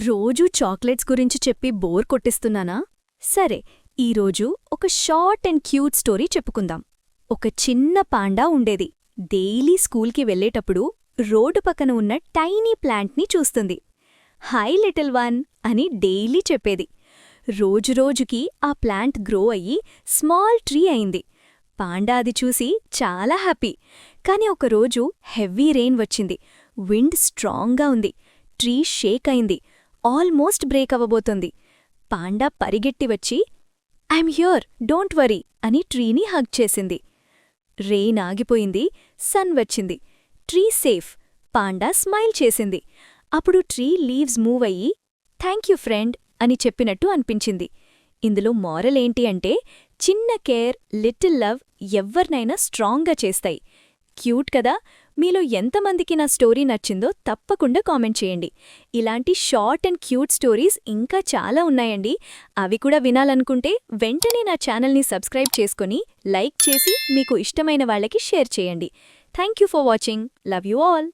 రోజూ చాక్లెట్స్ గురించి చెప్పి బోర్ కొట్టిస్తున్నానా? సరే, ఈరోజు ఒక షార్ట్ అండ్ క్యూట్ స్టోరీ చెప్పుకుందాం. ఒక చిన్న పాండా ఉండేది. డైలీ స్కూల్కి వెళ్ళేటప్పుడు రోడ్డు పక్కన ఉన్న టైనీ ప్లాంట్ని చూస్తుంది. హాయ్ లిటిల్ వన్ అని డైలీ చెప్పేది. రోజురోజుకి ఆ ప్లాంట్ గ్రో అయ్యి స్మాల్ ట్రీ అయింది. పాండా అది చూసి చాలా హ్యాపీ. కాని ఒకరోజు హెవీ రెయిన్ వచ్చింది. విండ్ స్ట్రాంగ్గా ఉంది. ట్రీ షేక్ అయింది. Almost break అవ్వబోతోంది. పాండా పరిగెట్టి వచ్చి ఐమ్ హ్యూర్, డోంట్ వరీ అని ట్రీని హగ్ చేసింది. రెయిన్ ఆగిపోయింది. సన్ వచ్చింది. Tree safe. పాండా స్మైల్ చేసింది. అప్పుడు ట్రీ లీవ్స్ మూవ్ అయ్యి థ్యాంక్యూ ఫ్రెండ్ అని చెప్పినట్టు అనిపించింది. ఇందులో మారల్ ఏంటి అంటే, చిన్న కేర్, లిటిల్ లవ్ ఎవ్వర్నైనా స్ట్రాంగ్గా చేస్తాయి. క్యూట్ కదా? మీలో ఎంతమందికి నా స్టోరీ నచ్చిందో తప్పకుండా కామెంట్ చేయండి. ఇలాంటి షార్ట్ అండ్ క్యూట్ స్టోరీస్ ఇంకా చాలా ఉన్నాయండి. అవి కూడా వినాలనుకుంటే వెంటనే నా ఛానల్ని సబ్స్క్రైబ్ చేసుకొని లైక్ చేసి మీకు ఇష్టమైన వాళ్ళకి షేర్ చేయండి. Thank you for watching. Love you all.